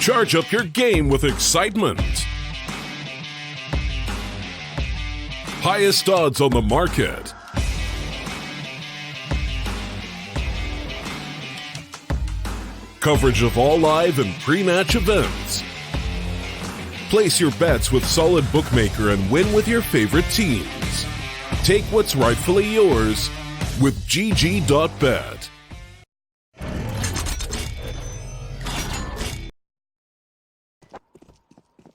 Charge up your game with excitement. Highest odds on the market. Coverage of all live and pre-match events. Place your bets with Solid Bookmaker and win with your favorite teams. Take what's rightfully yours with GG.bet.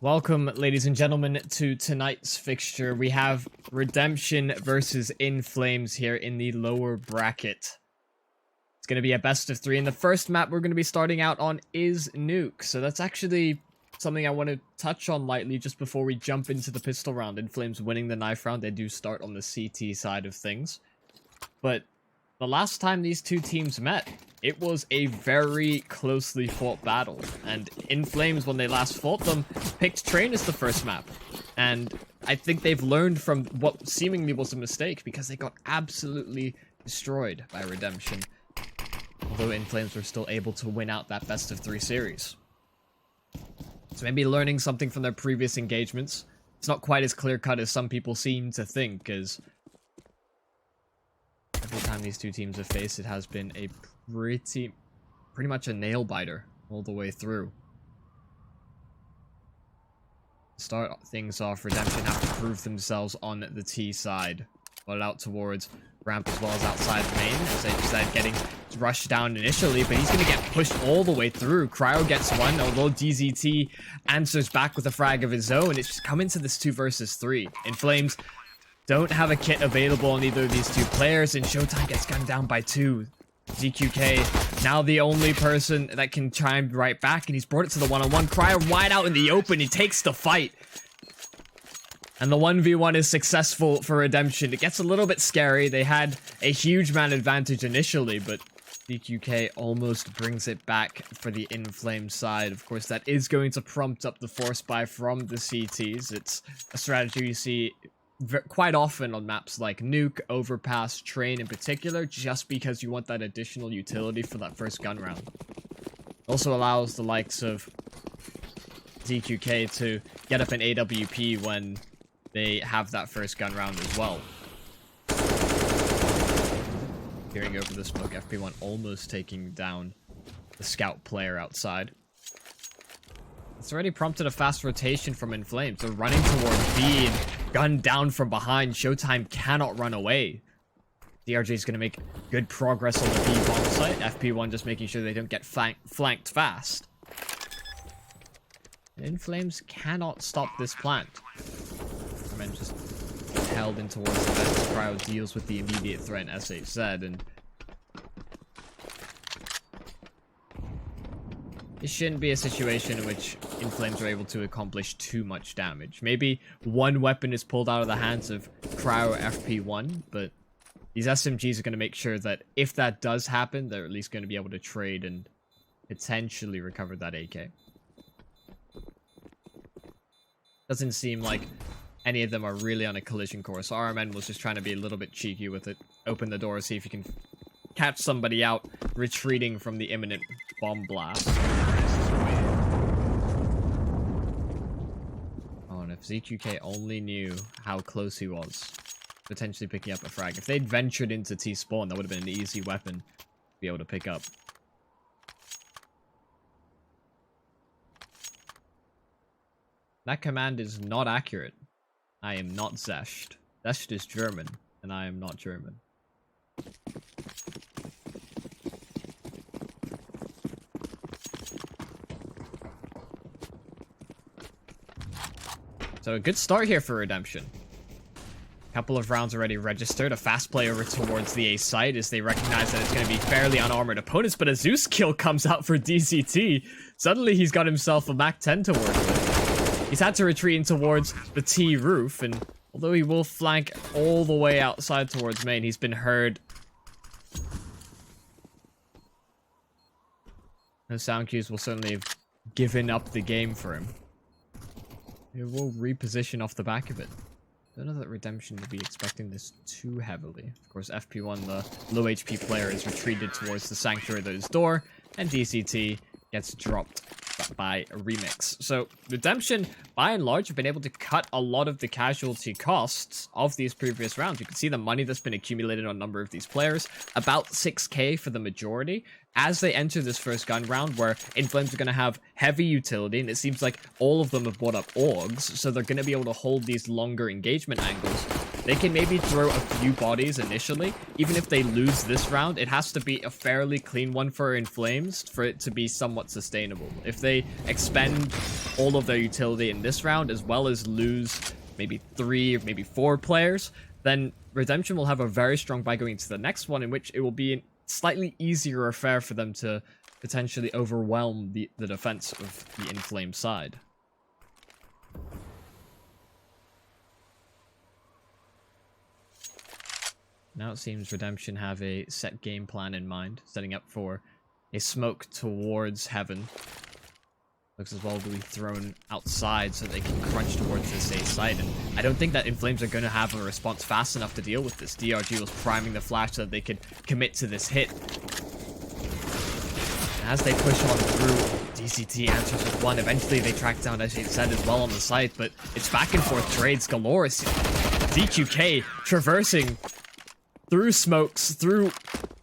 Welcome, ladies and gentlemen, to tonight's fixture. We have Redemption versus Inflames here in the lower bracket. It's going to be a best of 3, and the first map we're going to be starting out on is Nuke. So that's actually something I want to touch on lightly just before we jump into the pistol round. Inflames winning the knife round. They do start on the CT side of things. But the last time these two teams met, it was a very closely fought battle. And Inflames, when they last fought them, picked Train as the first map. And I think they've learned from what seemingly was a mistake, because they got absolutely destroyed by Redemption. Although Inflames were still able to win out that best of 3 series. So maybe learning something from their previous engagements. It's not quite as clear-cut as some people seem to think, as every time these two teams have faced, it has been a pretty much a nail-biter all the way through. To start things off, Redemption have to prove themselves on the T side. Well, out towards ramp as well as outside main, as they decide getting rushed down initially, but he's going to get pushed all the way through. Cryo gets one, although DZT answers back with a frag of his own. It's just come into this 2 versus 3. Inflames don't have a kit available on either of these two players, and Showtime gets gunned down by 2. ZQK, now the only person that can chime right back, and he's brought it to the one-on-one. Cryo wide out in the open, he takes the fight. And the 1v1 is successful for Redemption. It gets a little bit scary. They had a huge man advantage initially, but ZQK almost brings it back for the Inflames side. Of course, that is going to prompt up the force buy from the CTs. It's a strategy you see quite often on maps like Nuke, Overpass, Train in particular, just because you want that additional utility for that first gun round. Also allows the likes of ZQK to get up an AWP when they have that first gun round as well. Peering over the smoke, FP1 almost taking down the scout player outside. It's already prompted a fast rotation from Inflames. They're running toward B and gunned down from behind. Showtime cannot run away. DRJ is going to make good progress on the B bomb site. FP1 just making sure they don't get flanked fast. Inflames cannot stop this plant. Men just held in towards the vent. Cryo deals with the immediate threat in SHZ, and this shouldn't be a situation in which Inflames are able to accomplish too much damage. Maybe one weapon is pulled out of the hands of Cryo or FP1, but these SMGs are going to make sure that if that does happen, they're at least going to be able to trade and potentially recover that AK. Doesn't seem like any of them are really on a collision course. RMN was just trying to be a little bit cheeky with it. Open the door, see if you can catch somebody out retreating from the imminent bomb blast. Oh, and if ZQK only knew how close he was, potentially picking up a frag. If they'd ventured into T-spawn, that would have been an easy weapon to be able to pick up. That command is not accurate. I am not Zesht. Zesht is German, and I am not German. So a good start here for Redemption. Couple of rounds already registered. A fast play over towards the A site as they recognize that it's going to be fairly unarmored opponents, but a Zeus kill comes out for DCT. Suddenly he's got himself a Mac 10 to work with. He's had to retreat in towards the T roof, and although he will flank all the way outside towards main, he's been heard. No sound cues will certainly have given up the game for him. He will reposition off the back of it. Don't know that Redemption would be expecting this too heavily. Of course, FP1, the low HP player, is retreated towards the Sanctuary door, and DCT gets dropped by Remix. So Redemption, by and large, have been able to cut a lot of the casualty costs of these previous rounds. You can see the money that's been accumulated on a number of these players, about 6k for the majority, as they enter this first gun round, where Inflames are going to have heavy utility, and it seems like all of them have bought up Augs, so they're going to be able to hold these longer engagement angles. They can maybe throw a few bodies initially. Even if they lose this round, it has to be a fairly clean one for Inflames for it to be somewhat sustainable. If they expend all of their utility in this round, as well as lose maybe 3 or maybe 4 players, then Redemption will have a very strong buy going into the next one, in which it will be a slightly easier affair for them to potentially overwhelm the defense of the Inflames side. Now it seems Redemption have a set game plan in mind, setting up for a smoke towards Heaven. Looks as well to be thrown outside so they can crunch towards this A site. And I don't think that Inflames are going to have a response fast enough to deal with this. DRG was priming the flash so that they could commit to this hit. And as they push on through, DCT answers with one. Eventually they track down, as you said, as well on the site, but it's back and forth trades galore. DQK traversing through smokes, through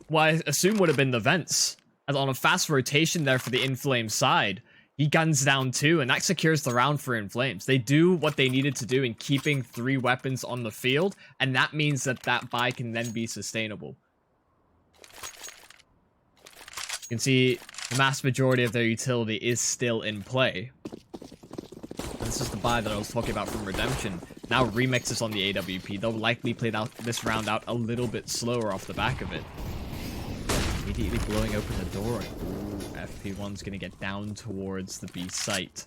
what I assume would have been the vents. And on a fast rotation there for the Inflames side, he guns down 2, and that secures the round for Inflames. They do what they needed to do in keeping 3 weapons on the field, and that means that that buy can then be sustainable. You can see the mass majority of their utility is still in play. And this is the buy that I was talking about from Redemption. Now Remix is on the AWP. They'll likely play this round out a little bit slower off the back of it. Immediately blowing open the door. Ooh, FP1's going to get down towards the B site.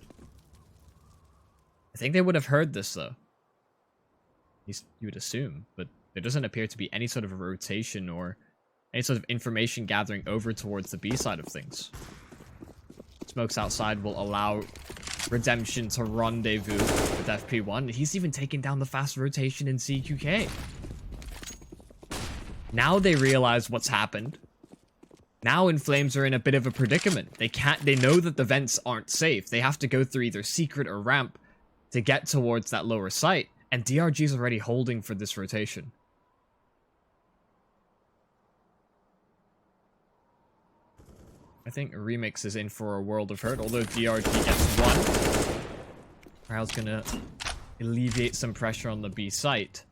I think they would have heard this, though. At least you would assume. But there doesn't appear to be any sort of a rotation or any sort of information gathering over towards the B side of things. Smokes outside will allow Redemption to rendezvous with FP1. He's even taking down the fast rotation in CQK. Now they realize what's happened. Now Inflames are in a bit of a predicament. They know that the vents aren't safe. They have to go through either secret or ramp to get towards that lower site. And DRG is already holding for this rotation. I think Remix is in for a world of hurt, although DRG gets 1. Rail's gonna alleviate some pressure on the B site.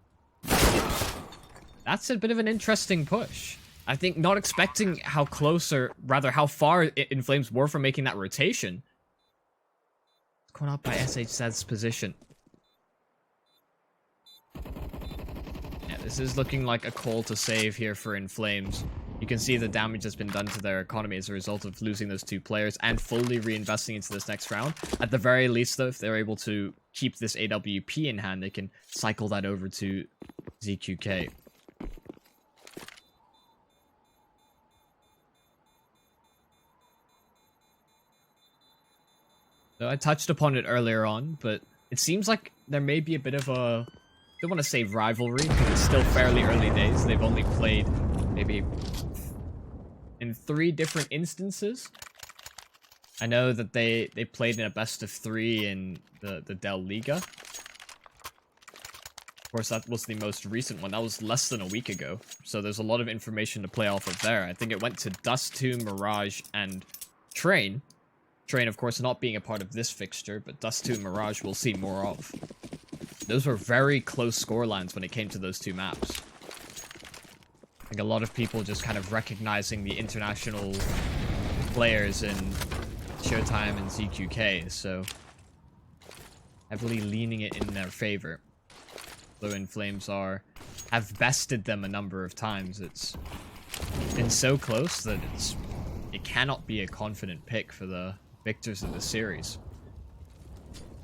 That's a bit of an interesting push. I think not expecting how close, or rather how far Inflames were from making that rotation. It's caught out by SHZ's position. Yeah, this is looking like a call to save here for Inflames. You can see the damage that's been done to their economy as a result of losing those 2 players and fully reinvesting into this next round. At the very least, though, if they're able to keep this AWP in hand, they can cycle that over to ZQK. So I touched upon it earlier on, but it seems like there may be a bit of a, I don't want to say rivalry, because it's still fairly early days. They've only played maybe in 3 different instances. I know that they played in a best of 3 in the Del Liga. Of course, that was the most recent one. That was less than a week ago. So there's a lot of information to play off of there. I think it went to Dust 2, Mirage, and Train. Train, of course, not being a part of this fixture, but Dust 2 and Mirage we'll see more of. Those were very close scorelines when it came to those 2 maps. I think a lot of people just kind of recognizing the international players in Showtime and ZQK, so heavily leaning it in their favor. Though Inflames have bested them a number of times, it's been so close that it cannot be a confident pick for the victors of the series.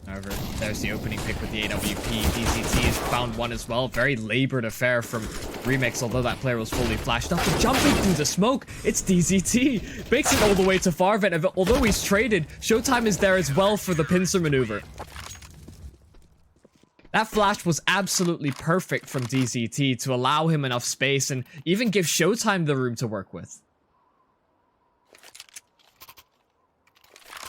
However, there's the opening pick with the AWP. DCT has found one as well. Very labored affair from Remix, although that player was fully flashed up. But jumping through the smoke, it's DCT. Makes it all the way to Farvent. Although he's traded, Showtime is there as well for the pincer maneuver. That flash was absolutely perfect from DCT to allow him enough space and even give Showtime the room to work with.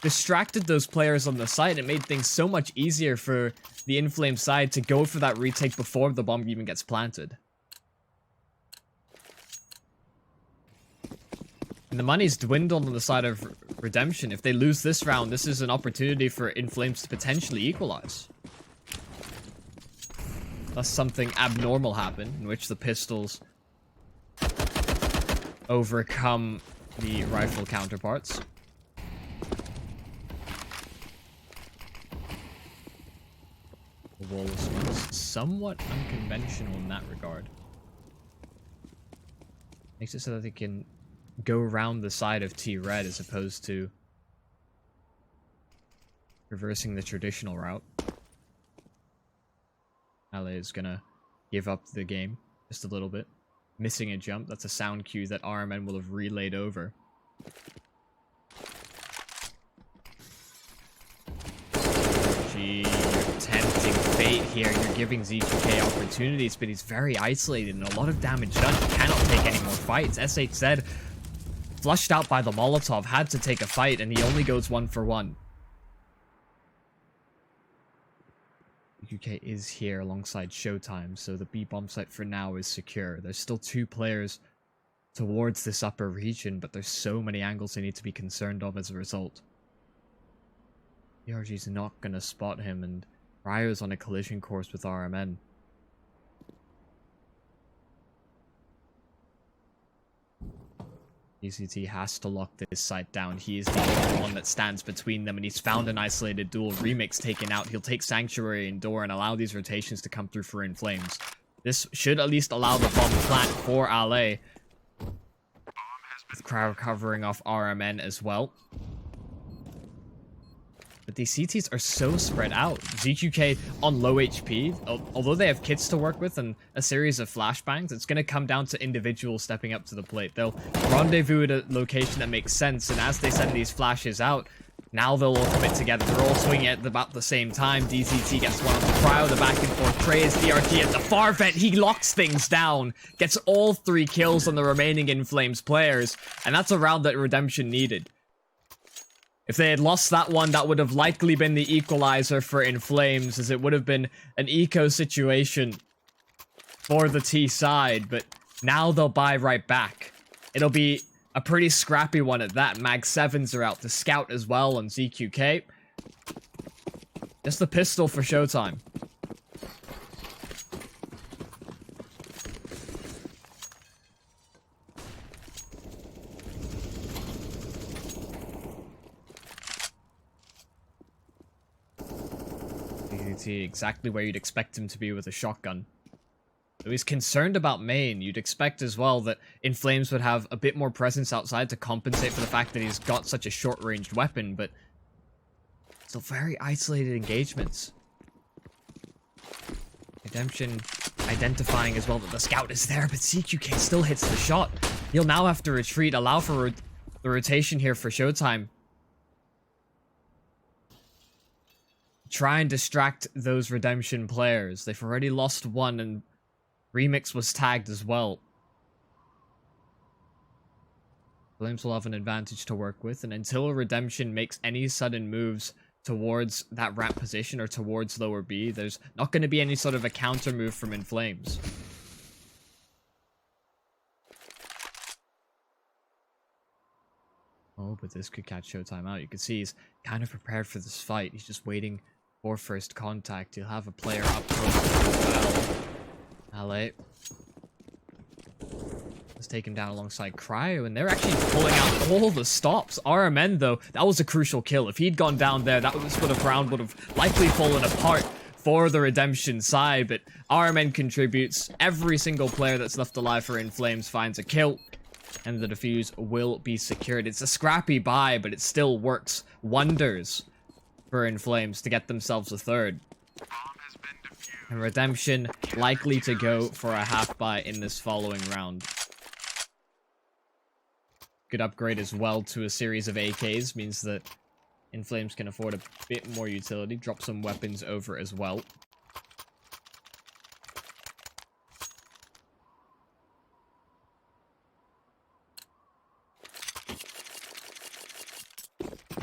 distracted those players on the side. It made things so much easier for the Inflames side to go for that retake before the bomb even gets planted. And the money's dwindled on the side of Redemption. If they lose this round, this is an opportunity for Inflames to potentially equalize. Unless something abnormal happened, in which the pistols overcome the rifle counterparts. The wall is somewhat unconventional in that regard. Makes it so that they can go around the side of T-Red as opposed to reversing the traditional route. LA is gonna give up the game just a little bit. Missing a jump, that's a sound cue that RMN will have relayed over. Gee, you're tempting fate here. You're giving ZQK opportunities, but he's very isolated and a lot of damage done. He cannot take any more fights. SHZ, flushed out by the Molotov, had to take a fight, and he only goes 1 for 1. UK is here alongside Showtime, so the B bomb site for now is secure. There's still 2 players towards this upper region, but there's so many angles they need to be concerned of as a result. ERG's not going to spot him, and Ryo's on a collision course with RMN. ECT has to lock this site down. He is the only one that stands between them, and he's found an isolated duel. Remix taken out. He'll take Sanctuary and Door and allow these rotations to come through for Inflames. This should at least allow the bomb plant for Ale. With crowd covering off RMN as well. But these CTs are so spread out. ZQK on low HP, although they have kits to work with and a series of flashbangs, it's going to come down to individuals stepping up to the plate. They'll rendezvous at a location that makes sense, and as they send these flashes out, now they'll all commit together. They're all swinging at about the same time. DZT gets one on the cryo, the back and forth Trey is DRT at the far vent. He locks things down, gets all 3 kills on the remaining Inflames players, and that's a round that Redemption needed. If they had lost that one, that would have likely been the equalizer for Inflames, as it would have been an eco situation for the T side, but now they'll buy right back. It'll be a pretty scrappy one at that. Mag 7s are out, the Scout as well on ZQK. Just the pistol for Showtime. Exactly where you'd expect him to be with a shotgun. So he's concerned about main. You'd expect as well that Inflames would have a bit more presence outside to compensate for the fact that he's got such a short-ranged weapon, but still very isolated engagements. Redemption identifying as well that the Scout is there, but CQK still hits the shot. He'll now have to retreat, allow for the rotation here for Showtime. Try and distract those Redemption players. They've already lost 1, and Remix was tagged as well. Flames will have an advantage to work with, and until Redemption makes any sudden moves towards that ramp position or towards lower B, there's not going to be any sort of a counter move from Inflames. Oh, but this could catch Showtime out. You can see he's kind of prepared for this fight. He's just waiting for first contact. He'll have a player up close as well. LA is taken down alongside Cryo, and they're actually pulling out all the stops. RMN, though, that was a crucial kill. If he'd gone down there, that round would have likely fallen apart for the Redemption side, but RMN contributes. Every single player that's left alive for Inflames finds a kill, and the defuse will be secured. It's a scrappy buy, but it still works wonders for Inflames to get themselves a third. And Redemption likely to go for a half buy in this following round. Good upgrade as well to a series of AKs means that Inflames can afford a bit more utility. Drop some weapons over as well.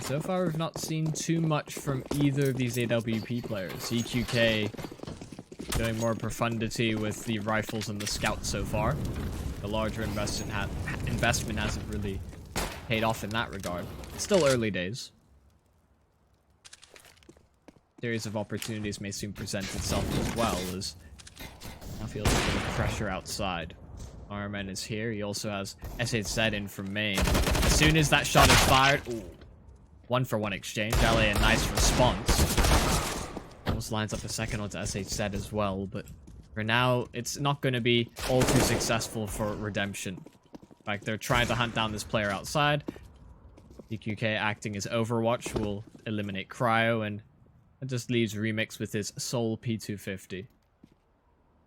So far, we've not seen too much from either of these AWP players. EQK doing more profundity with the rifles and the scouts so far. The larger investment hasn't really paid off in that regard. It's still early days. Series of opportunities may soon present itself as well, as I feel a bit of pressure outside. RMN is here. He also has SHZ in from main. As soon as that shot is fired, ooh, 1-for-1 exchange. LA a nice response. Almost lines up a second onto SHZ as well, but for now, it's not going to be all too successful for Redemption. Like, they're trying to hunt down this player outside. EQK acting as Overwatch will eliminate Cryo, and it just leaves Remix with his sole P250.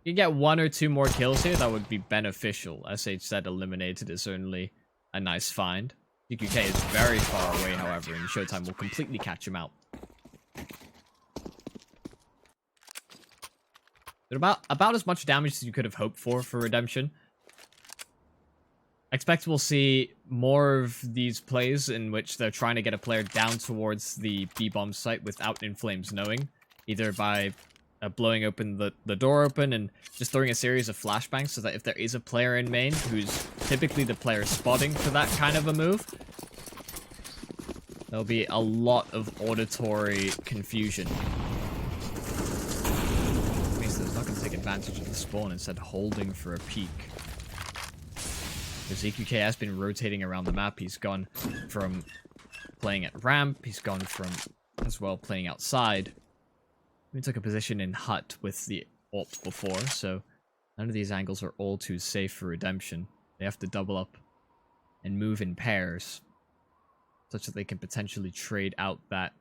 You get 1 or 2 more kills here, that would be beneficial. SHZ eliminated is certainly a nice find. EQK is very far away, however, and Showtime will completely catch him out. But about as much damage as you could have hoped for Redemption. I expect we'll see more of these plays in which they're trying to get a player down towards the B-bomb site without Inflames knowing, either by blowing open the door open and just throwing a series of flashbangs so that if there is a player in main who's typically the player spotting for that kind of a move, there'll be a lot of auditory confusion. Means that it's not going to take advantage of the spawn, instead holding for a peek. Because EQK has been rotating around the map. He's gone from playing at ramp, he's gone from as well playing outside. We took a position in hut with the AWP before, so none of these angles are all too safe for Redemption. They have to double up and move in pairs, such that they can potentially trade out that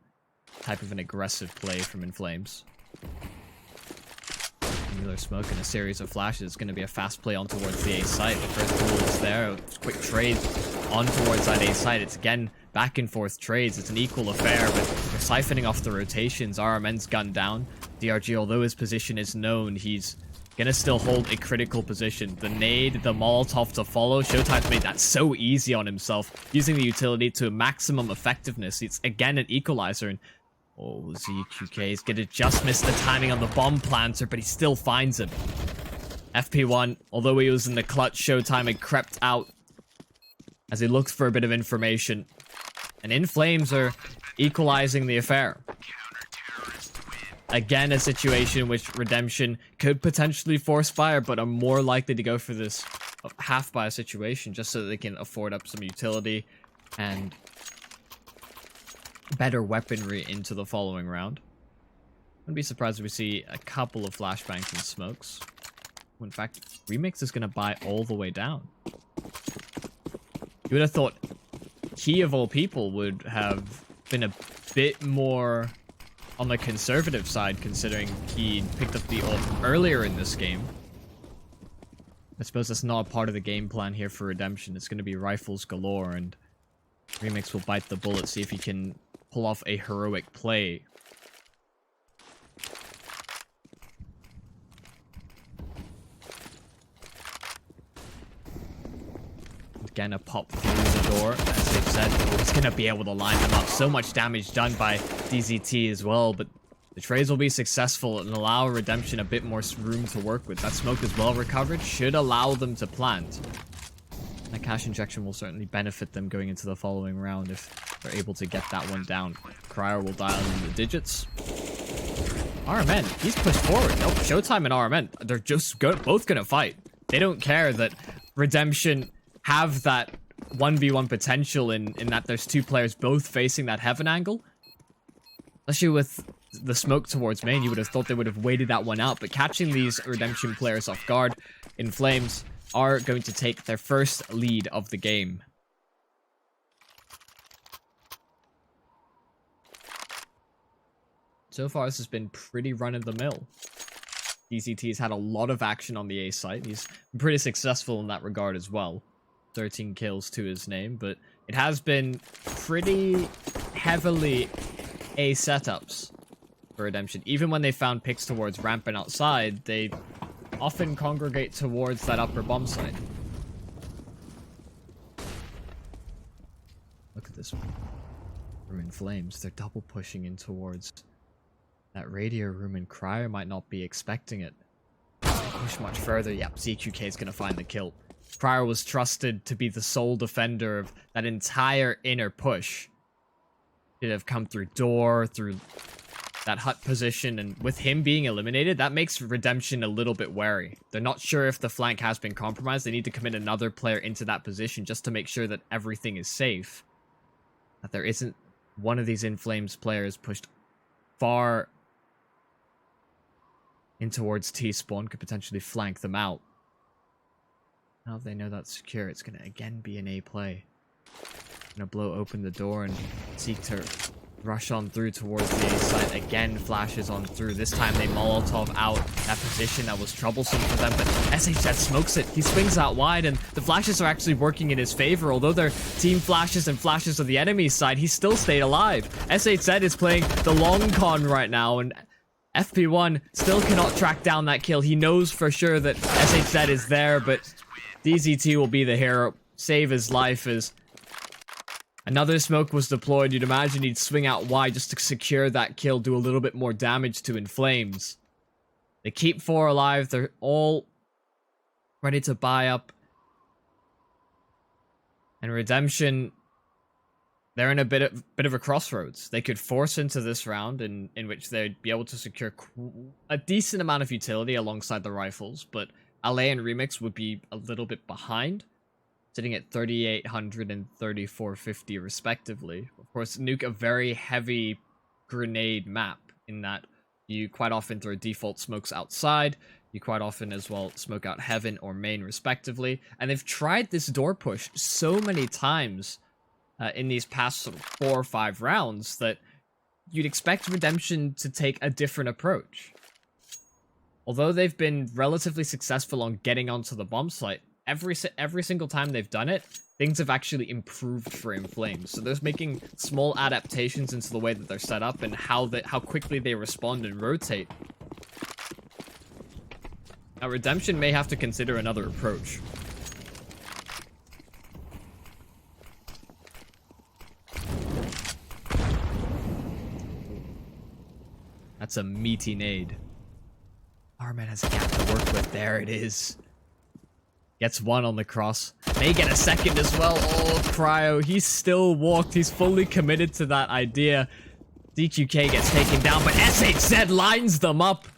type of an aggressive play from Inflames. Angular smoke and a series of flashes. It's going to be a fast play on towards the A site. The first pull is there. Quick trade on towards that A site. It's again back and forth trades. It's an equal affair, but they're siphoning off the rotations. RMN's gunned down. DRG, although his position is known, he's gonna still hold a critical position. The nade, the Molotov to follow. Showtime's made that so easy on himself, using the utility to maximum effectiveness. It's again an equalizer, and oh, ZQK is gonna just miss the timing on the bomb planter, but he still finds him. FP1, although he was in the clutch, Showtime had crept out as he looked for a bit of information. And Inflames are equalizing the affair. Again, a situation which Redemption could potentially force fire, but are more likely to go for this half-buy situation, just so that they can afford up some utility and better weaponry into the following round. Wouldn't be surprised if we see a couple of flashbangs and smokes. In fact, Remix is going to buy all the way down. You would have thought he, of all people, would have been a bit more on the conservative side, considering he picked up the ult earlier in this game. I suppose that's not a part of the game plan here for Redemption. It's going to be rifles galore, and Remix will bite the bullet, see if he can pull off a heroic play. Again, a pop through the door, as they've said. He's going to be able to line them up. So much damage done by DZT as well, but the trades will be successful and allow Redemption a bit more room to work with. That smoke is well recovered, should allow them to plant. That cash injection will certainly benefit them going into the following round if they're able to get that one down. Cryer will dial in the digits. RMN, he's pushed forward. Nope, Showtime and RMN, they're just both going to fight. They don't care that Redemption have that 1v1 potential in that there's two players both facing that heaven angle. Especially with the smoke towards main, you would have thought they would have waited that one out, but catching these Redemption players off guard, Inflames are going to take their first lead of the game. So far, this has been pretty run-of-the-mill. DCT has had a lot of action on the A site. He's been pretty successful in that regard as well. 13 kills to his name, but it has been pretty heavily A setups for Redemption. Even when they found picks towards ramp and outside, they often congregate towards that upper bomb site. Look at this one. from Inflames. They're double pushing in towards that radio room, and Cryer might not be expecting it. Push much further. Yep, ZQK is going to find the kill. Cryer was trusted to be the sole defender of that entire inner push. Should have come through door, through that hut position, and with him being eliminated, that makes Redemption a little bit wary. They're not sure if the flank has been compromised. They need to commit another player into that position just to make sure that everything is safe. That there isn't one of these Inflames players pushed far in towards T-spawn, could potentially flank them out. Now they know that's secure, it's going to again be an A play. Going to blow open the door and seek to rush on through towards the A site. Again, flashes on through. This time they Molotov out that position that was troublesome for them, but SHZ smokes it. He swings out wide, and the flashes are actually working in his favor. Although they're team flashes and flashes of the enemy's side, he still stayed alive. SHZ is playing the long con right now, and FP1 still cannot track down that kill. He knows for sure that SHZ is there, but DZT will be the hero, save his life as another smoke was deployed. You'd imagine he'd swing out wide just to secure that kill, do a little bit more damage to Inflames. They keep 4 alive. They're all ready to buy up. And Redemption, they're in a bit of a crossroads. They could force into this round in which they'd be able to secure a decent amount of utility alongside the rifles, but LA and Remix would be a little bit behind, sitting at 3,800 and 3,450 respectively. Of course, Nuke, a very heavy grenade map in that you quite often throw default smokes outside, you quite often as well smoke out heaven or main respectively, and they've tried this door push so many times in these past sort of 4 or 5 rounds that you'd expect Redemption to take a different approach. Although they've been relatively successful on getting onto the bomb site, every single time they've done it, things have actually improved for Inflames. So they're making small adaptations into the way that they're set up and how quickly they respond and rotate. Now Redemption may have to consider another approach. That's a meaty nade. Arman has a gap to work with. There it is. Gets 1 on the cross. May get a second as well. Oh, Cryo. He's still walked. He's fully committed to that idea. DQK gets taken down, but SHZ lines them up.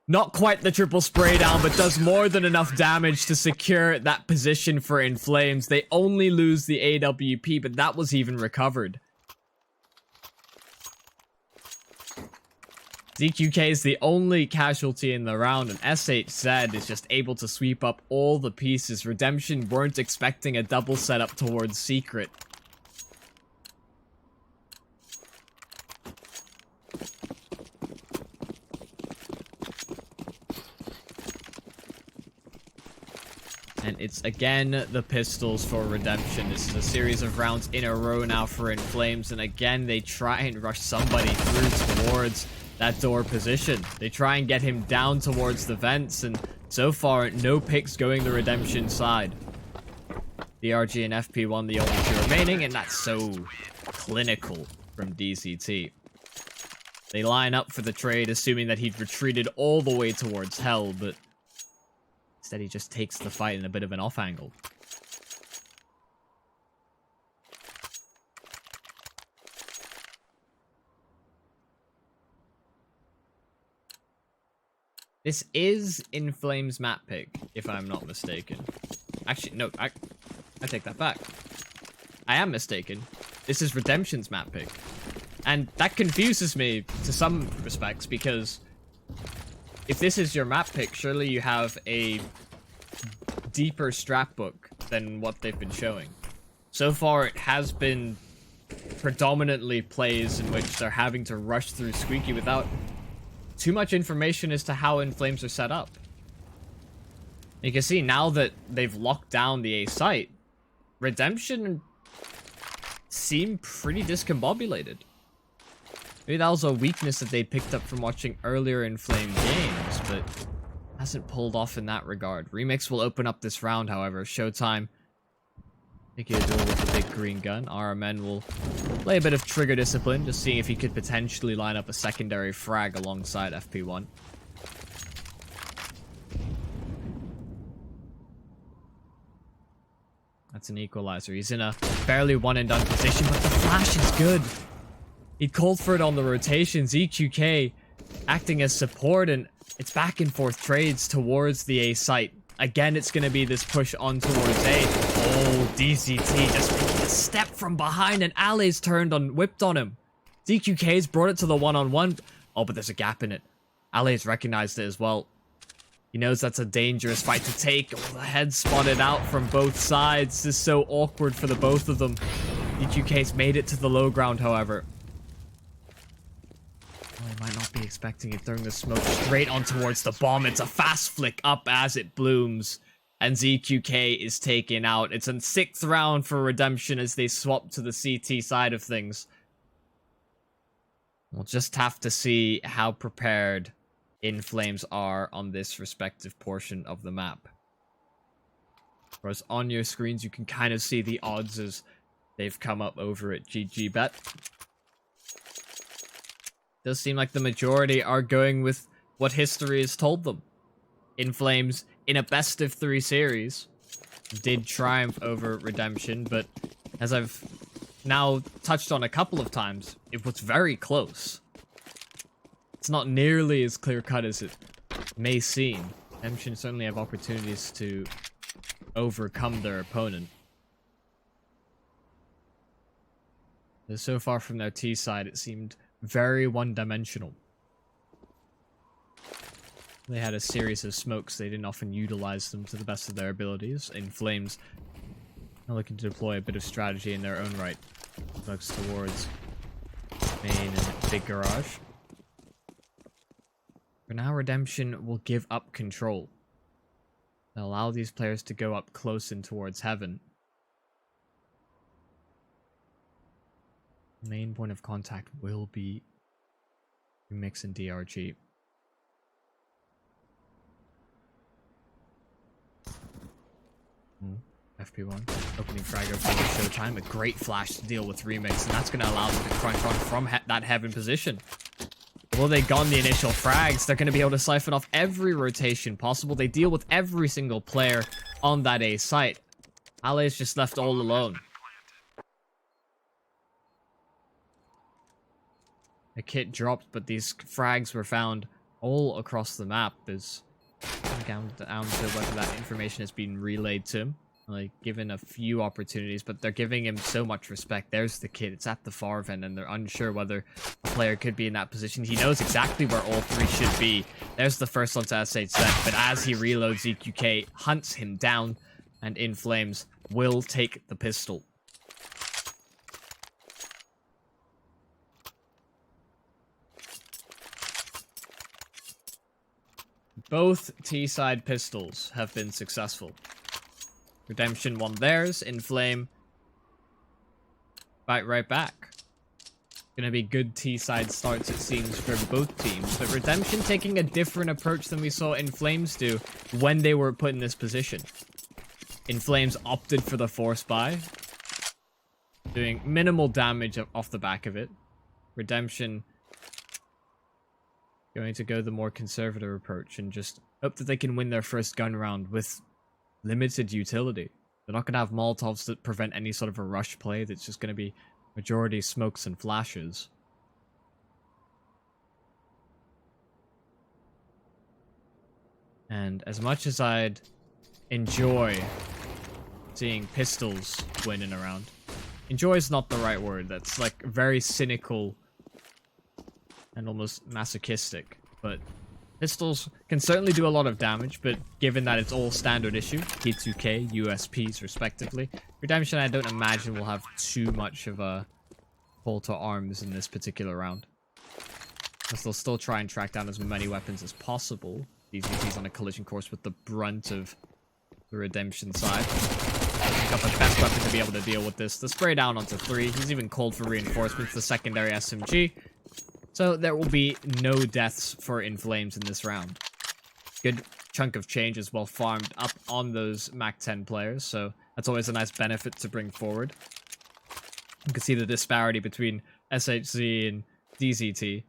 Not quite the triple spray down, but does more than enough damage to secure that position for Inflames. They only lose the AWP, but that was even recovered. ZQK is the only casualty in the round, and SHZ is just able to sweep up all the pieces. Redemption weren't expecting a double setup towards Secret. And it's again the pistols for Redemption. This is a series of rounds in a row now for Inflames, and again they try and rush somebody through towards that door position. They try and get him down towards the vents, and so far no picks going the Redemption side. DRG and FP1 the only 2 remaining, and that's so clinical from DCT. They line up for the trade, assuming that he'd retreated all the way towards Hell, but instead he just takes the fight in a bit of an off angle. This is Inflames map pick, if I'm not mistaken. Actually, no, I take that back. I am mistaken. This is Redemption's map pick. And that confuses me to some respects, because if this is your map pick, surely you have a deeper strat book than what they've been showing. So far, it has been predominantly plays in which they're having to rush through Squeaky without too much information as to how Inflames are set up. You can see now that they've locked down the A site, Redemption seem pretty discombobulated. Maybe that was a weakness that they picked up from watching earlier Inflame games, but hasn't pulled off in that regard. Remix will open up this round, however. Showtime Making a duel with the big green gun. RMN will play a bit of trigger discipline, just seeing if he could potentially line up a secondary frag alongside FP1. That's an equalizer. He's in a barely one and done position, but the flash is good. He called for it on the rotations. EQK acting as support, and it's back and forth trades towards the A site. Again, it's going to be this push on towards A. Oh, DCT just making a step from behind, and Ali's turned on, whipped on him. DQK's brought it to the one-on-one. Oh, but there's a gap in it. Ali's recognized it as well. He knows that's a dangerous fight to take. Oh, the head spotted out from both sides. This is so awkward for the both of them. DQK's made it to the low ground, however. Oh, he might not be expecting it, throwing the smoke straight on towards the bomb. It's a fast flick up as it blooms. And ZQK is taken out. It's a 6th round for Redemption as they swap to the CT side of things. We'll just have to see how prepared Inflames are on this respective portion of the map. Whereas on your screens, you can kind of see the odds as they've come up over at GGBet. Does seem like the majority are going with what history has told them. Inflames, in a best of 3 series, did triumph over Redemption, but as I've now touched on a couple of times, it was very close. It's not nearly as clear-cut as it may seem. Redemption certainly have opportunities to overcome their opponent. So far from their T side, it seemed very one-dimensional. They had a series of smokes. They didn't often utilize them to the best of their abilities. Inflames are looking to deploy a bit of strategy in their own right. Smokes towards main and big garage. For now, Redemption will give up control. They'll allow these players to go up close and towards heaven. Main point of contact will be Remix and DRG. FP1 opening frag over Showtime. A great flash to deal with Remix, and that's going to allow them to crunch on from that heaven position. Well, they got the initial frags. They're going to be able to siphon off every rotation possible. They deal with every single player on that A site. Ale is just left all alone. A kit dropped, but these frags were found all across the map. Is down to whether that information has been relayed to him. Like, given a few opportunities, but they're giving him so much respect. There's the kid. It's at the far end, and they're unsure whether a player could be in that position. He knows exactly where all 3 should be. There's the first one to S8 set, but as he reloads, EQK hunts him down, and Inflames will take the pistol. Both T-side pistols have been successful. Redemption won theirs. Inflame fight right back. Gonna be good T-side starts, it seems, for both teams. But Redemption taking a different approach than we saw Inflames do when they were put in this position. Inflames opted for the force buy, doing minimal damage off the back of it. Redemption going to go the more conservative approach and just hope that they can win their first gun round with limited utility. They're not going to have Molotovs that prevent any sort of a rush play. That's just going to be majority smokes and flashes. And as much as I'd enjoy seeing pistols win in a round, enjoy is not the right word. That's like very cynical and almost masochistic. But pistols can certainly do a lot of damage, but given that it's all standard issue, P2K, USPs respectively, Redemption I don't imagine will have too much of a call to arms in this particular round. Because they'll still try and track down as many weapons as possible. DZT's on a collision course with the brunt of the Redemption side. Pick up the best weapon to be able to deal with this. The spray down onto 3. He's even called for reinforcements, the secondary SMG. So there will be no deaths for Inflames in this round. Good chunk of change as well farmed up on those Mac 10 players, so that's always a nice benefit to bring forward. You can see the disparity between SHZ and DZT.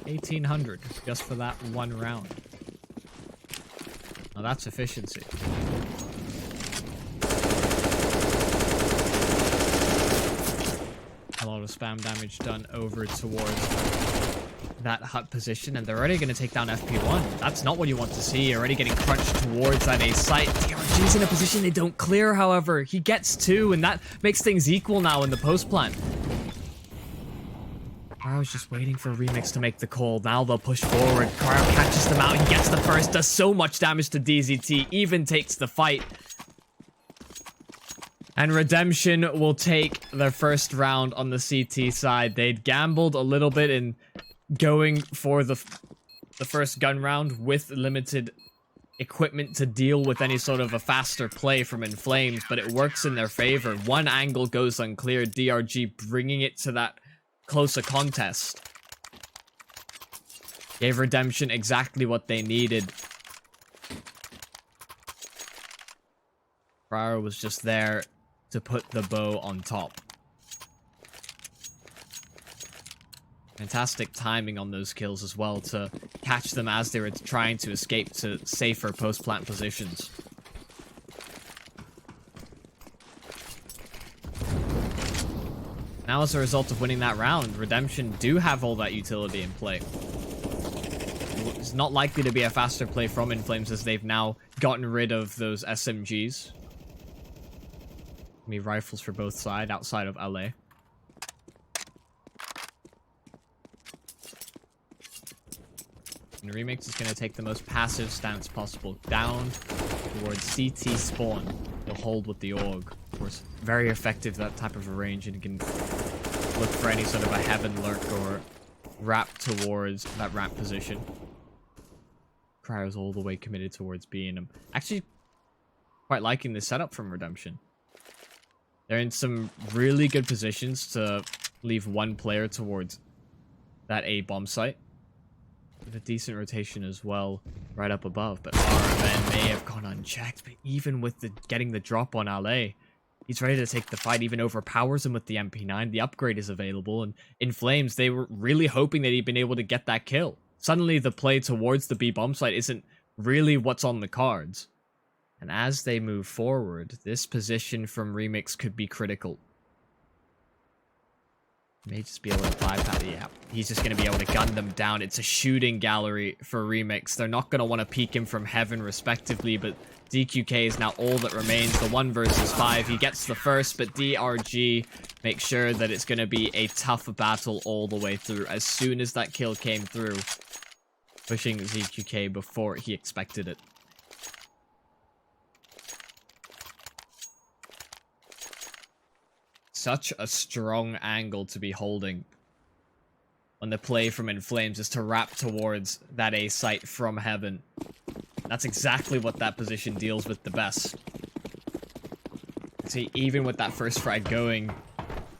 $1,800 just for that one round. Now that's efficiency. A lot of spam damage done over towards that hut position, and they're already going to take down FP1. That's not what you want to see. Already getting crunched towards that A site. DRG's in a position they don't clear, however. He gets 2, and that makes things equal now in the post plant. I was just waiting for Remix to make the call. Now they'll push forward. Cryo catches them out. He gets the first, does so much damage to DZT, even takes the fight. And Redemption will take their first round on the CT side. They'd gambled a little bit in going for the first gun round with limited equipment to deal with any sort of a faster play from Inflames, but it works in their favor. One angle goes unclear. DRG bringing it to that closer contest. Gave Redemption exactly what they needed. Cryo was just there to put the bow on top. Fantastic timing on those kills as well to catch them as they were trying to escape to safer post-plant positions. Now, as a result of winning that round, Redemption do have all that utility in play. It's not likely to be a faster play from Inflames as they've now gotten rid of those SMGs. Be rifles for both sides outside of LA. And Remix is going to take the most passive stance possible down towards CT spawn. He'll hold with the AUG. Of course, very effective that type of a range, and can look for any sort of a heaven lurk or wrap towards that ramp position. Cryo's all the way committed towards B, and I'm actually quite liking this setup from Redemption. They're in some really good positions to leave one player towards that A bomb site. With a decent rotation as well right up above, but RMN may have gone unchecked. But even with getting the drop on LA, he's ready to take the fight, even overpowers him with the MP9. The upgrade is available, and Inflames, they were really hoping that he'd been able to get that kill. Suddenly the play towards the B bomb site isn't really what's on the cards. And as they move forward, this position from Remix could be critical. May just be able to bypass. Yeah, he's just going to be able to gun them down. It's a shooting gallery for Remix. They're not going to want to peek him from heaven respectively, but DQK is now all that remains. The 1 versus 5. He gets the first, but DRG makes sure that it's going to be a tough battle all the way through. As soon as that kill came through, pushing ZQK before he expected it. Such a strong angle to be holding when the play from Inflames is to wrap towards that A site from heaven. That's exactly what that position deals with the best. See, even with that first frag going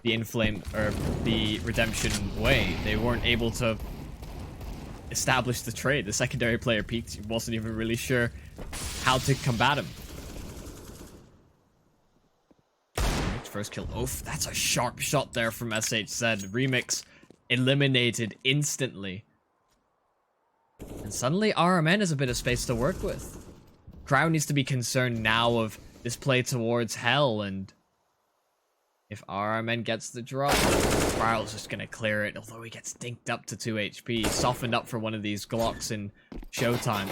the Redemption way, they weren't able to establish the trade. The secondary player peeked. He wasn't even really sure how to combat him. First kill. Oof, that's a sharp shot there from SHZ. Remix eliminated instantly. And suddenly RMN has a bit of space to work with. Crowd needs to be concerned now of this play towards Hell, and if RMN gets the drop, Crowd's just going to clear it, although he gets dinked up to 2 HP. He's softened up for one of these Glocks in Showtime.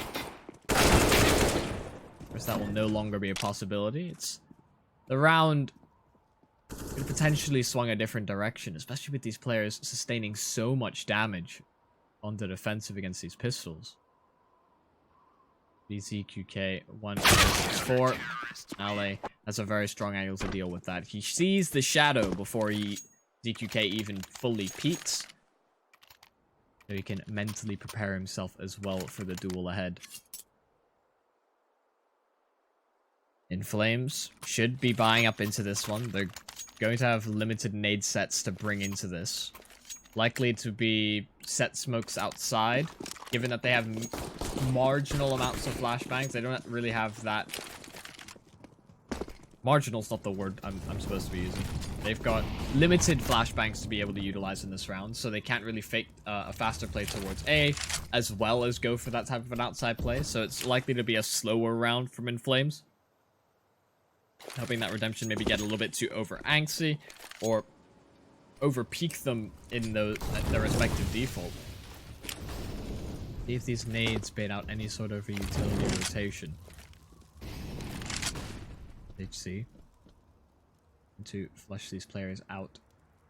Of course, that will no longer be a possibility. It's the round could potentially swung a different direction, especially with these players sustaining so much damage on the defensive against these pistols. BZQK 1 versus 4. LA has a very strong angle to deal with that. He sees the shadow before ZQK even fully peeks, so he can mentally prepare himself as well for the duel ahead. Inflames should be buying up into this one. They're going to have limited nade sets to bring into this. Likely to be set smokes outside, given that they have marginal amounts of flashbangs. They don't really have that. Marginal's not the word I'm supposed to be using. They've got limited flashbangs to be able to utilize in this round, so they can't really fake a faster play towards A, as well as go for that type of an outside play. So it's likely to be a slower round from Inflames. Hoping that Redemption maybe get a little bit too over angsty, or over peak them in their respective default. See if these nades bait out any sort of a utility rotation. HC to flush these players out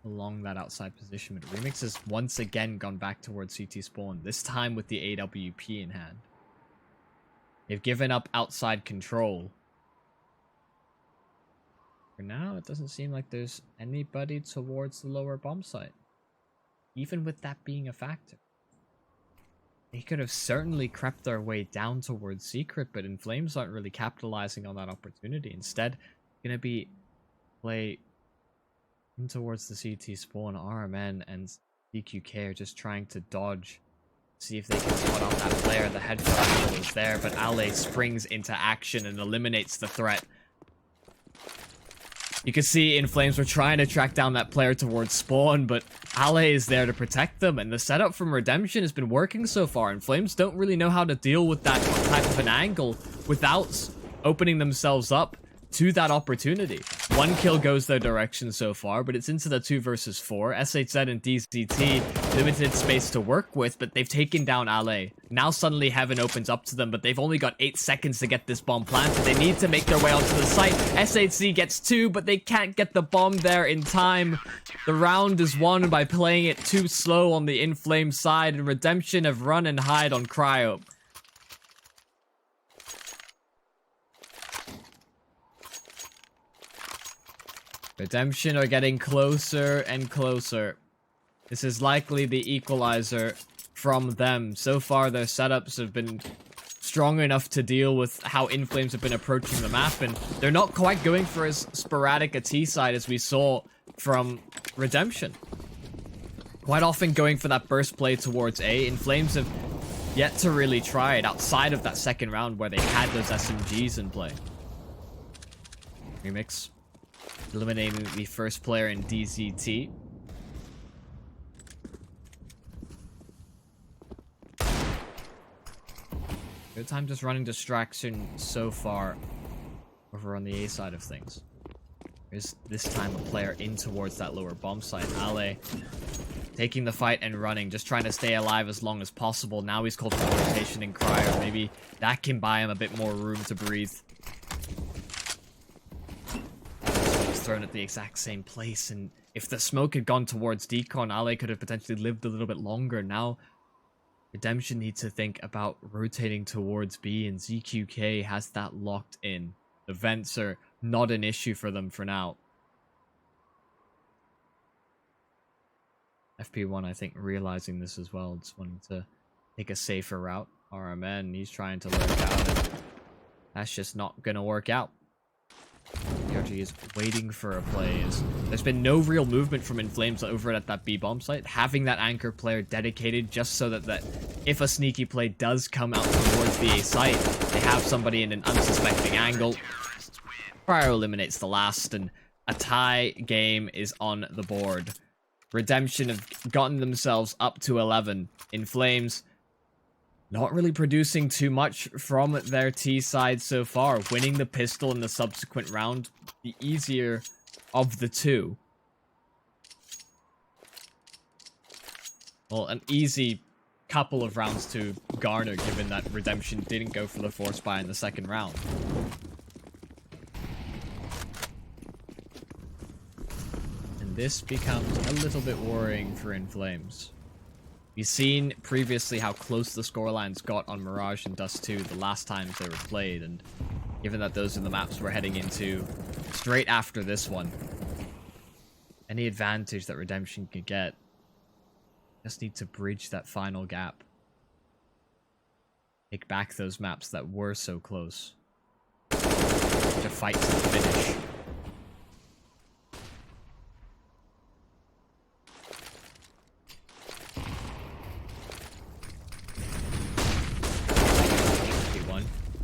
along that outside position, but Remix has once again gone back towards CT spawn, this time with the AWP in hand. They've given up outside control. For now, it doesn't seem like there's anybody towards the lower bomb site, even with that being a factor. They could have certainly crept their way down towards Secret, but Inflames aren't really capitalizing on that opportunity. Instead, gonna be play in towards the CT spawn. RMN and DQK are just trying to dodge, see if they can spot off that player. The headshot is there, but Ale springs into action and eliminates the threat. You can see Inflames were trying to track down that player towards spawn, but Ale is there to protect them, and the setup from Redemption has been working so far. Inflames don't really know how to deal with that type of an angle without opening themselves up to that opportunity. One kill goes their direction so far, but it's into the 2 versus 4. SHZ and DZT, limited space to work with, but they've taken down Ale. Now suddenly Heaven opens up to them, but they've only got 8 seconds to get this bomb planted. They need to make their way onto the site. SHZ gets 2, but they can't get the bomb there in time. The round is won by playing it too slow on the Inflame side, and Redemption have run and hide on Cryo. Redemption are getting closer and closer. This is likely the equalizer from them. So far, their setups have been strong enough to deal with how Inflames have been approaching the map, and they're not quite going for as sporadic a T-side as we saw from Redemption. Quite often going for that burst play towards A. Inflames have yet to really try it outside of that second round where they had those SMGs in play. Remix eliminating the first player in DZT. Good time just running distraction so far over on the A side of things. There's this time a player in towards that lower bomb site. Ale taking the fight and running, just trying to stay alive as long as possible. Now he's called for rotation and Cryo. Maybe that can buy him a bit more room to breathe. Thrown at the exact same place, and if the smoke had gone towards Decon, Ale could have potentially lived a little bit longer. Now Redemption needs to think about rotating towards B, and ZQK has that locked in. The vents are not an issue for them for now. FP1, I think, realizing this as well, just wanting to take a safer route. RMN, he's trying to lurk out, and that's just not gonna work out. PRG is waiting for a play. There's been no real movement from Inflames over at that B bomb site. Having that anchor player dedicated just so that if a sneaky play does come out towards the A site, they have somebody in an unsuspecting angle. Cryo eliminates the last, and a tie game is on the board. Redemption have gotten themselves up to 11. Inflames not really producing too much from their T side so far. Winning the pistol in the subsequent round, the easier of the two. Well, an easy couple of rounds to garner, given that Redemption didn't go for the force buy in the second round. And this becomes a little bit worrying for Inflames. We've seen previously how close the scorelines got on Mirage and Dust 2 the last times they were played, and given that those are the maps we're heading into straight after this one, any advantage that Redemption could get, just need to bridge that final gap. Take back those maps that were so close. to fight to the finish.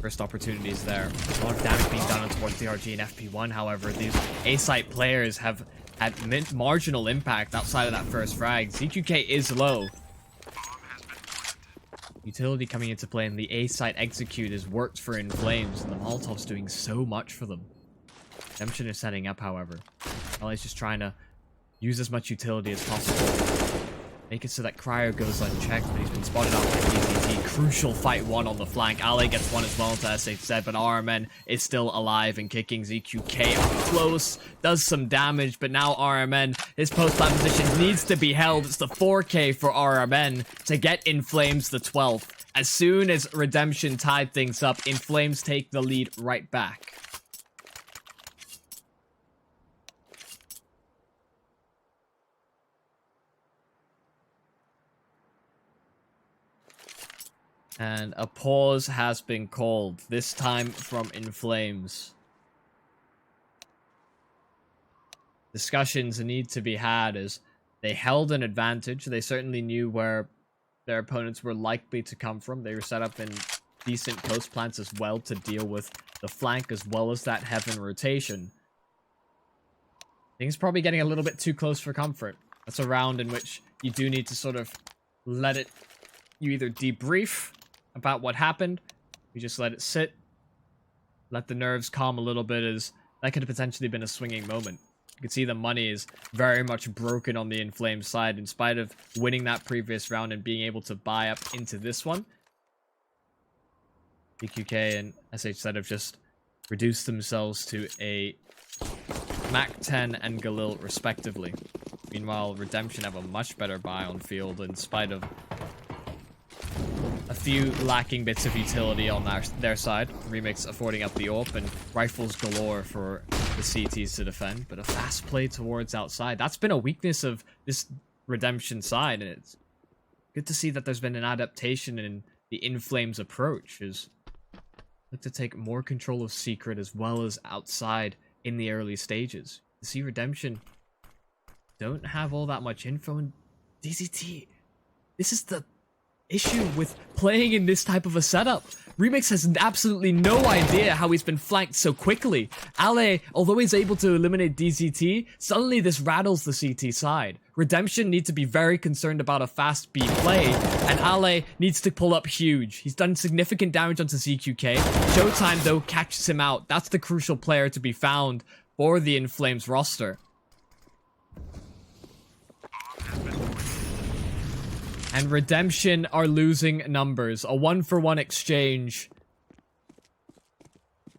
First opportunities there. A lot of damage being done towards the RG and FP1. However, these A-site players have had marginal impact outside of that first frag. ZQK is low. Utility coming into play, and the A-site execute has worked for Inflames, and the Molotov's doing so much for them. Redemption is setting up, however. He's just trying to use as much utility as possible. Make it so that Cryo goes unchecked, but he's been spotted out by DZT. Crucial fight one on the flank. Ale gets one as well to SHZ, but RMN is still alive and kicking. ZQK up close, does some damage, but now RMN, his post-plant position needs to be held. It's the 4K for RMN to get Inflames the 12th. As soon as Redemption tied things up, Inflames take the lead right back. And a pause has been called, this time from Inflames. Discussions need to be had as they held an advantage. They certainly knew where their opponents were likely to come from. They were set up in decent coast plants as well to deal with the flank as well as that heaven rotation. Things probably getting a little bit too close for comfort. That's a round in which you do need to sort of let it... You either debrief about what happened, you just let it sit, let the nerves calm a little bit, as that could have potentially been a swinging moment. You can see the money is very much broken on the Inflames side, in spite of winning that previous round and being able to buy up into this one. BQK and SHZ have just reduced themselves to a Mac 10 and Galil respectively. Meanwhile, Redemption have a much better buy on field in spite of a few lacking bits of utility on their side. Remix affording up the AWP and rifles galore for the CTs to defend, but a fast play towards outside. That's been a weakness of this Redemption side, and it's good to see that there's been an adaptation in the Inflames approach, is look to take more control of secret as well as outside in the early stages. You see Redemption don't have all that much info, and DZT, this is the issue with playing in this type of a setup. Remix has absolutely no idea how he's been flanked so quickly. Ale, although he's able to eliminate DZT, suddenly this rattles the CT side. Redemption needs to be very concerned about a fast B play, and Ale needs to pull up huge. He's done significant damage onto ZQK. Showtime, though, catches him out. That's the crucial player to be found for the Inflames roster. And Redemption are losing numbers. A 1-for-1 exchange.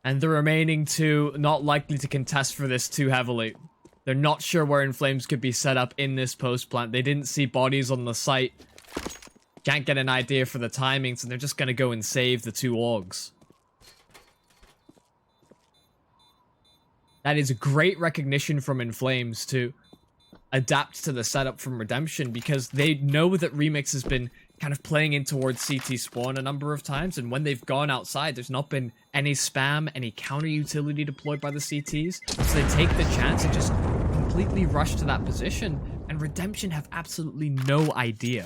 And the remaining two not likely to contest for this too heavily. They're not sure where Inflames could be set up in this post plant. They didn't see bodies on the site. Can't get an idea for the timing, so they're just going to go and save the two AUGs. That is great recognition from Inflames to adapt to the setup from Redemption, because they know that Remix has been kind of playing in towards CT spawn a number of times, and when they've gone outside, there's not been any spam, any counter utility deployed by the CTs, so they take the chance and just completely rush to that position, and Redemption have absolutely no idea.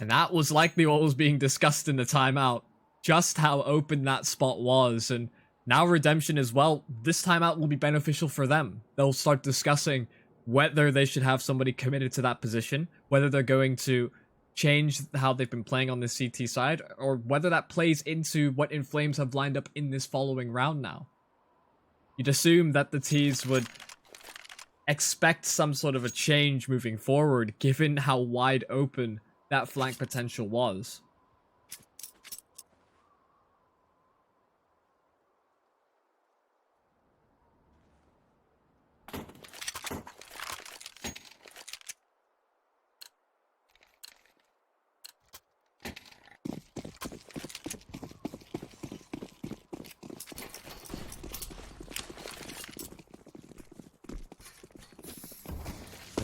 And that was likely what was being discussed in the timeout. Just how open that spot was. And now Redemption as well, this timeout will be beneficial for them. They'll start discussing whether they should have somebody committed to that position, whether they're going to change how they've been playing on the CT side, or whether that plays into what Inflames have lined up in this following round now. You'd assume that the Ts would expect some sort of a change moving forward, given how wide open that flank potential was.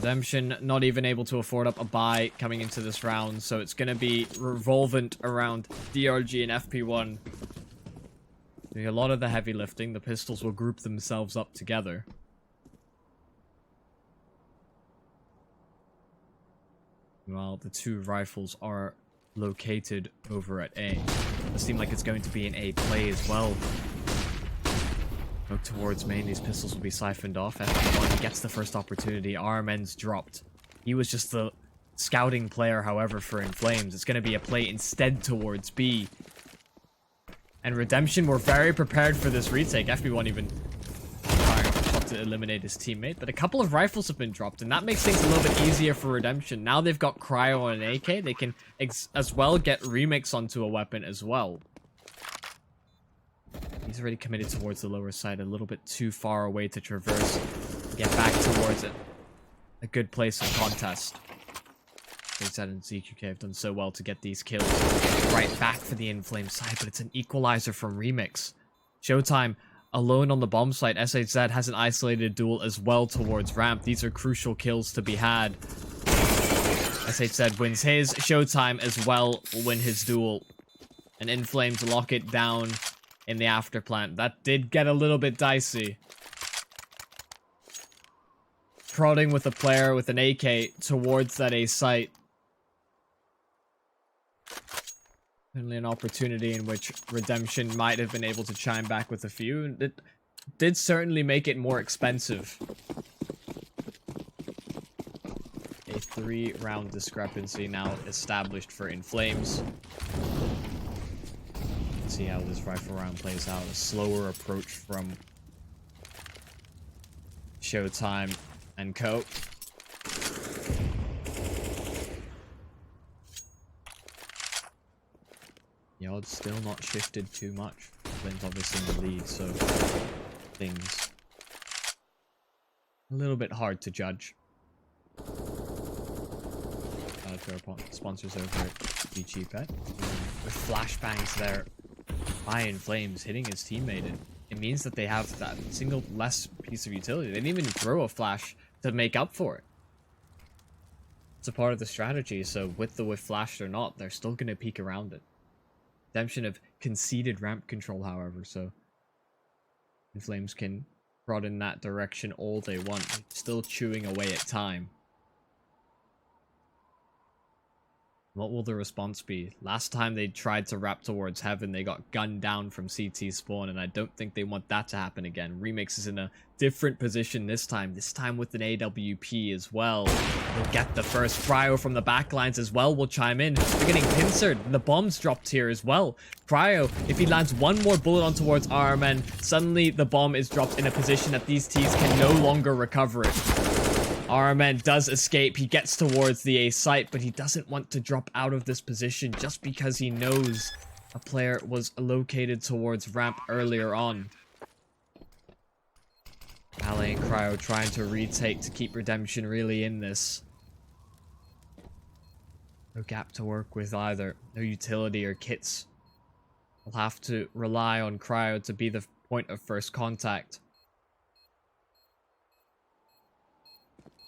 Redemption not even able to afford up a buy coming into this round, so it's going to be revolvent around DRG and FP1. Doing a lot of the heavy lifting. The pistols will group themselves up together. While the two rifles are located over at A. It does seem like it's going to be an A play as well. Look towards main, these pistols will be siphoned off. FP1 gets the first opportunity. RMN's dropped. He was just the scouting player, however, for Inflames. It's going to be a play instead towards B. And Redemption were very prepared for this retake. FP1 even firing a shot to eliminate his teammate. But a couple of rifles have been dropped, and that makes things a little bit easier for Redemption. Now they've got Cryo and an AK. They can as well get Remix onto a weapon as well. He's already committed towards the lower side, a little bit too far away to traverse. Get back towards it. A good place of contest. StarLadder and ZQK have done so well to get these kills right back for the Inflames side, but it's an equalizer from Remix. Showtime alone on the bomb site. SHZ has an isolated duel as well towards ramp. These are crucial kills to be had. SHZ wins his. Showtime as well will win his duel. And Inflames lock it down in the afterplant. That did get a little bit dicey. Prodding with a player with an AK towards that A site. Certainly an opportunity in which Redemption might have been able to chime back with a few. And it did certainly make it more expensive. A 3-round discrepancy now established for Inflames. See how this rifle round plays out. A slower approach from Showtime and co. The odds still not shifted too much. Flame's obviously in the lead, so things a little bit hard to judge. To our sponsors over at GG Bet. With flashbangs there by Inflames hitting his teammate, and it means that they have that single less piece of utility. They didn't even throw a flash to make up for it. It's a part of the strategy, so with the whiff flashed or not, they're still going to peek around it. Redemption have conceded ramp control, however, so Inflames can prod in that direction all they want. Still chewing away at time. What will the response be? Last time they tried to wrap towards heaven, they got gunned down from CT spawn, and I don't think they want that to happen again. Remix is in a different position this time with an AWP as well. They'll get the first. Cryo from the backlines as well will chime in. They're getting pincered, and the bomb's dropped here as well. Cryo, if he lands one more bullet on towards RMN, suddenly the bomb is dropped in a position that these Ts can no longer recover it. RMN does escape. He gets towards the A site, but he doesn't want to drop out of this position just because he knows a player was located towards ramp earlier on. Ale and Cryo trying to retake to keep Redemption really in this. No gap to work with either. No utility or kits. We'll have to rely on Cryo to be the point of first contact.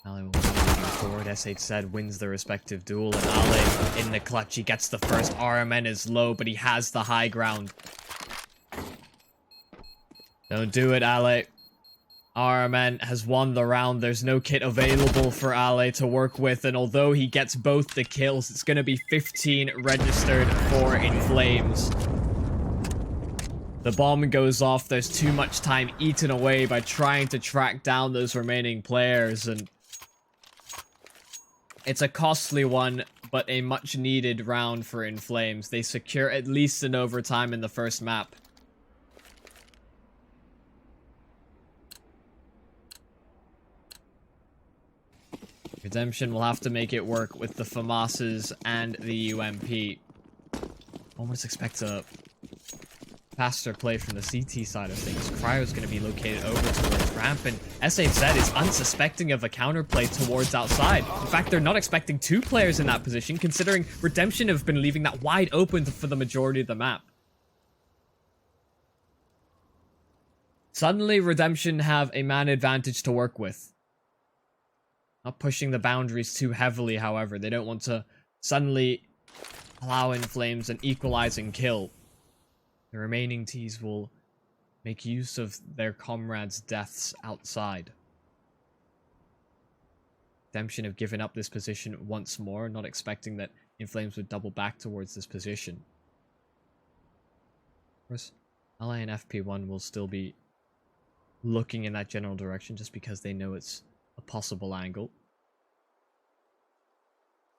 Ale will move forward. SHZ wins the respective duel, and Ale in the clutch. He gets the first. RMN is low, but he has the high ground. Don't do it, Ale. RMN has won the round. There's no kit available for Ale to work with, and although he gets both the kills, it's going to be 15 registered for Inflames. The bomb goes off. There's too much time eaten away by trying to track down those remaining players, and it's a costly one, but a much needed round for Inflames. They secure at least an overtime in the first map. Redemption will have to make it work with the FAMASs and the UMP. Almost expect a faster play from the CT side of things. Cryo's going to be located over towards ramp, and SHZ is unsuspecting of a counterplay towards outside. In fact, they're not expecting two players in that position, considering Redemption have been leaving that wide open for the majority of the map. Suddenly, Redemption have a man advantage to work with. Not pushing the boundaries too heavily, however. They don't want to suddenly allow Inflames an equalizing kill. The remaining Ts will make use of their comrades' deaths outside. Redemption have given up this position once more, not expecting that Inflames would double back towards this position. Of course, LA and FP1 will still be looking in that general direction just because they know it's a possible angle.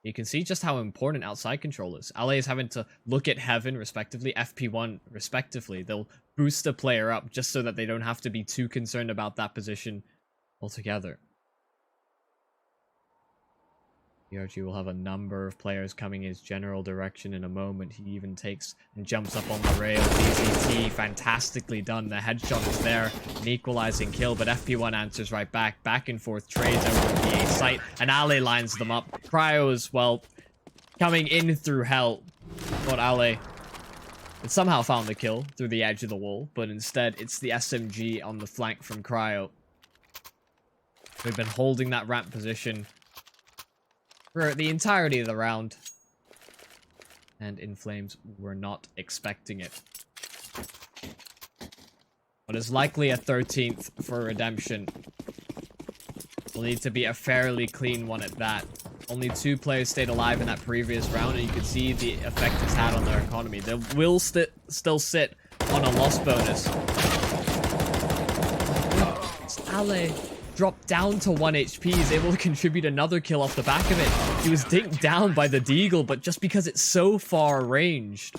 You can see just how important outside control is. LA is having to look at Heaven, respectively, FP1, respectively. They'll boost a player up just so that they don't have to be too concerned about that position altogether. BRG will have a number of players coming in his general direction in a moment. He even takes and jumps up on the rail. DCT, fantastically done. The headshot is there, an equalizing kill, but FP1 answers right back. Back and forth trades over the BA site, and Ale lines them up. Cryo as well, coming in through hell. But Ale had somehow found the kill through the edge of the wall, but instead it's the SMG on the flank from Cryo. We've been holding that ramp position for the entirety of the round, and Inflames were not expecting it. What is likely a 13th for Redemption will need to be a fairly clean one at that. Only 2 players stayed alive in that previous round, and you can see the effect it's had on their economy. They will still sit on a loss bonus. Ale dropped down to 1 HP, is able to contribute another kill off the back of it. He was dinked down by the Deagle, but just because it's so far ranged,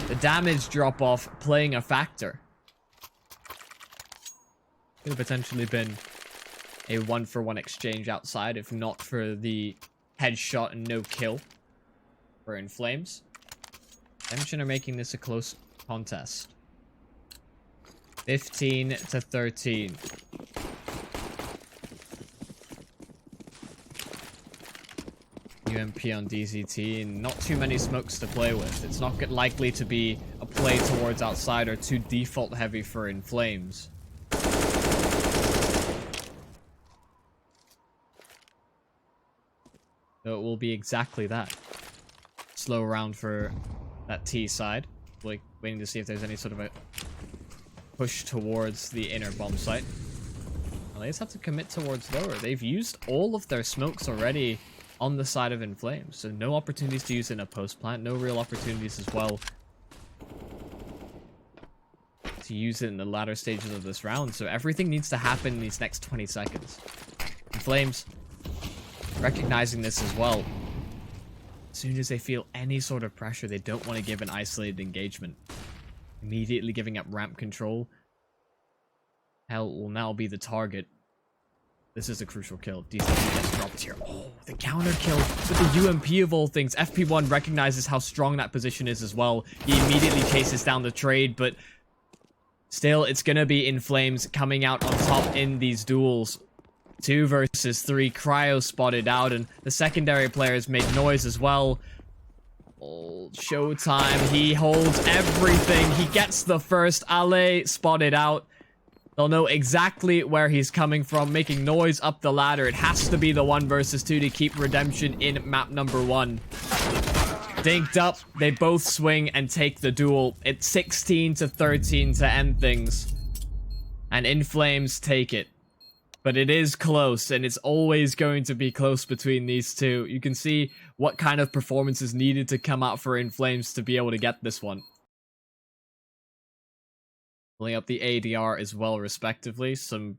the damage drop off playing a factor. Could have potentially been a 1-for-1 exchange outside if not for the headshot and no kill for Inflames. Redemption are making this a close contest. 15 to 13. UMP on DZT, and not too many smokes to play with. It's not likely to be a play towards outside or too default heavy for Inflames. So it will be exactly that. Slow round for that T side. Like, waiting to see if there's any sort of a push towards the inner bomb site. Well, they just have to commit towards lower. They've used all of their smokes already on the side of Inflames, so no opportunities to use it in a post plant, no real opportunities as well to use it in the latter stages of this round, so everything needs to happen in these next 20 seconds. Inflames recognizing this as well. As soon as they feel any sort of pressure, they don't want to give an isolated engagement. Immediately giving up ramp control. Hell will now be the target. This is a crucial kill. DCT gets dropped here. Oh, the counter kill with the UMP of all things. FP1 recognizes how strong that position is as well. He immediately chases down the trade, but still, it's going to be Inflames coming out on top in these duels. 2 versus 3. Cryo spotted out, and the secondary players made noise as well. Oh, Showtime. He holds everything. He gets the first. Ale spotted out. They'll know exactly where he's coming from, making noise up the ladder. It has to be the 1 versus 2 to keep Redemption in map number 1. Dinked up, they both swing and take the duel. It's 16 to 13 to end things. And Inflames take it. But it is close, and it's always going to be close between these two. You can see what kind of performance is needed to come out for Inflames to be able to get this one. Pulling up the ADR as well, respectively. Some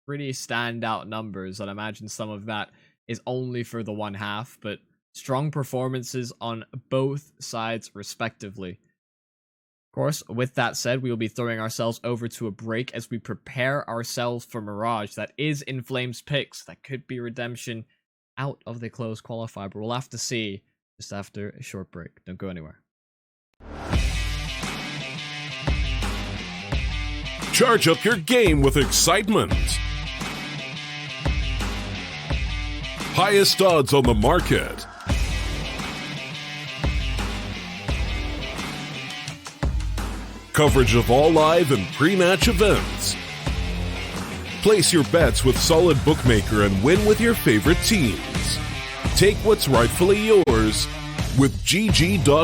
pretty standout numbers. I'd imagine some of that is only for the 1/2, but strong performances on both sides, respectively. Of course, with that said, we will be throwing ourselves over to a break as we prepare ourselves for Mirage. That is Inflames picks. That could be Redemption out of the closed qualifier, but we'll have to see just after a short break. Don't go anywhere. Charge up your game with excitement. Highest odds on the market. Coverage of all live and pre-match events. Place your bets with Solid Bookmaker and win with your favorite teams. Take what's rightfully yours with GG.pro.